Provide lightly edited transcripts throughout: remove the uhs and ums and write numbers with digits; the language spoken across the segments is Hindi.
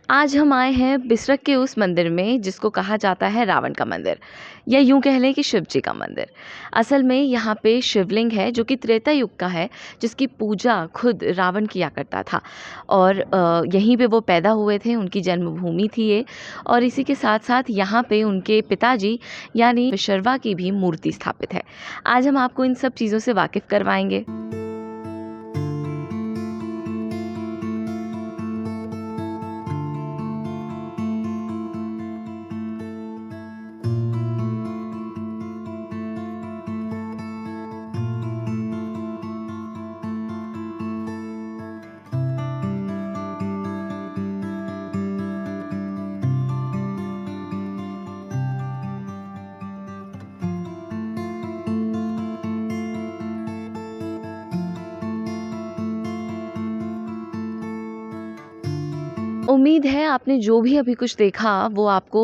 आज हम आए हैं बिसरख के उस मंदिर में जिसको कहा जाता है रावण का मंदिर, या यूं कह लें कि शिव जी का मंदिर। असल में यहाँ पे शिवलिंग है जो कि त्रेता युग का है, जिसकी पूजा खुद रावण किया करता था। और यहीं पे वो पैदा हुए थे, उनकी जन्मभूमि थी ये। और इसी के साथ साथ यहाँ पे उनके पिताजी यानी विशर्वा की भी मूर्ति स्थापित है। आज हम आपको इन सब चीज़ों से वाकिफ़ करवाएंगे। उम्मीद है आपने जो भी अभी कुछ देखा वो आपको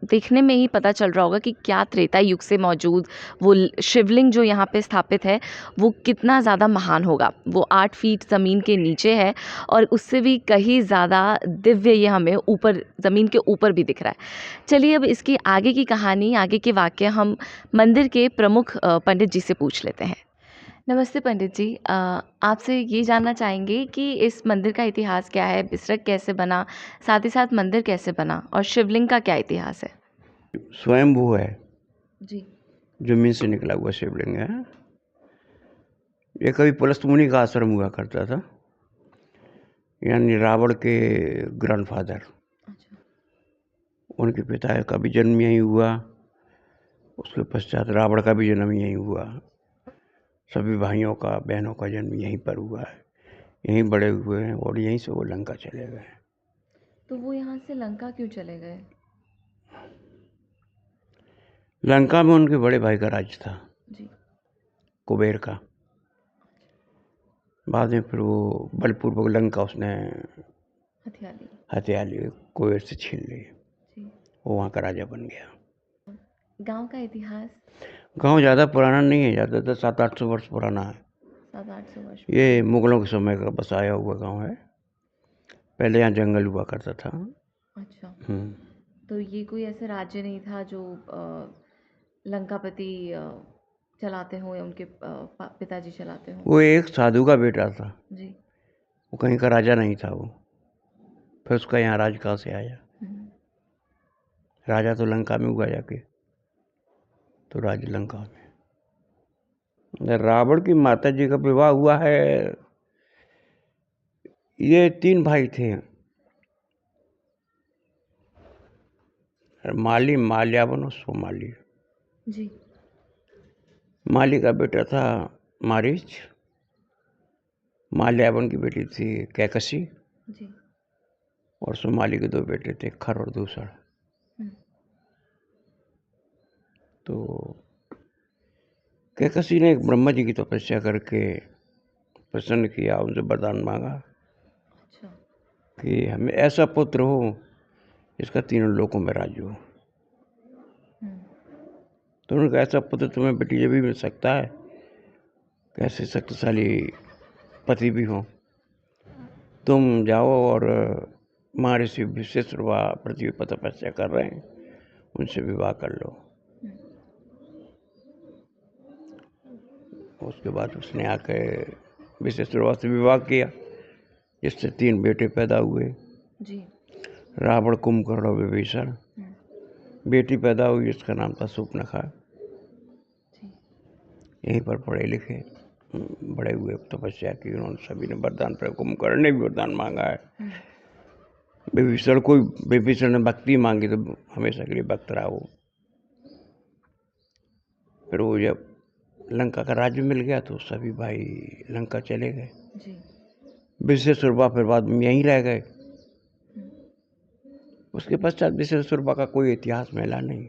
देखने में ही पता चल रहा होगा कि क्या त्रेता युग से मौजूद वो शिवलिंग जो यहाँ पे स्थापित है वो कितना ज़्यादा महान होगा। वो 8 फीट ज़मीन के नीचे है और उससे भी कहीं ज़्यादा दिव्य ये हमें ऊपर ज़मीन के ऊपर भी दिख रहा है। चलिए अब इसकी आगे की कहानी, आगे के वाक्य हम मंदिर के प्रमुख पंडित जी से पूछ लेते हैं। नमस्ते पंडित जी, आपसे ये जानना चाहेंगे कि इस मंदिर का इतिहास क्या है, बिसरख कैसे बना, साथ ही साथ मंदिर कैसे बना और शिवलिंग का क्या इतिहास है? स्वयंभू है, जी। जमीन से निकला हुआ शिवलिंग है। ये कभी पुलस्त मुनि का आश्रम हुआ करता था, यानी रावण के ग्रैंडफादर। अच्छा। उनके पिता का भी जन्म यहीं हुआ, उसके पश्चात रावण का भी जन्म यहीं हुआ। सभी भाइयों का, बहनों का जन्म यहीं पर हुआ है, यहीं बड़े हुए हैं और यहीं से वो लंका चले गए। तो वो यहाँ से लंका क्यों चले गए? लंका में उनके बड़े भाई का राज था, जी। कुबेर का। बाद में फिर वो बलपूर्वक लंका उसने हथिया ली। हथिया ली, कुबेर से छीन ली। जी। वो वहाँ का राजा बन गया। गांव का इतिहास गांव ज़्यादा पुराना नहीं है, ज़्यादातर 700-800 वर्ष पुराना है। 700-800 वर्ष ये पुराना। मुगलों के समय का बसाया हुआ गांव है। पहले यहाँ जंगल हुआ करता था। अच्छा। हम्म। तो ये कोई ऐसे राज्य नहीं था जो लंकापति चलाते हों या उनके पिताजी चलाते हों? वो एक साधु का बेटा था, जी। वो कहीं का राजा नहीं था वो। फिर उसका यहाँ राज कहाँ से आया? हम्म। राजा तो लंका में हुआ जाके, तो राज लंका में। रावण की माता जी का विवाह हुआ है। ये 3 भाई थे, माली, माल्यावन और सोमाली। जी। माली का बेटा था मारीच, माल्यावन की बेटी थी कैकसी, जी। और सोमाली के 2 बेटे थे खर और दूसर। हम्म। तो कैकसी ने ब्रह्मा जी की तपस्या करके प्रसन्न किया, उनसे वरदान मांगा अच्छा। कि हमें ऐसा पुत्र हो जिसका तीनों लोकों में राज्य हो। हम्म। तो उन्होंने कहा ऐसा पुत्र तुम्हें बेटी जब भी मिल सकता है, कैसे शक्तिशाली पति भी हो। तुम जाओ और महर्षि विश्वेश्वरवा पृथ्वी पर तपस्या कर रहे हैं, उनसे विवाह कर लो। उसके बाद उसने आके विश्वेश्वरवा से विवाह किया, जिससे 3 बेटे पैदा हुए, जी। रावण, कुंभकर्ण और विभीषण। बेटी पैदा हुई जिसका नाम था शूर्पणखा। जी। यहीं पर पढ़े लिखे बड़े हुए, तपस्या की उन्होंने, सभी ने वरदान पर, कुंभकर्ण ने भी वरदान मांगा है। विभीषण ने भक्ति मांगी तो हमेशा के लिए भक्त रहा वो। फिर वो जब लंका का राज्य मिल गया तो सभी भाई लंका चले गए। जी। विश्वेश्वरवा फिर बाद में यहीं रह गए। उसके पश्चात विश्वेश्वरवा का कोई इतिहास मिला नहीं।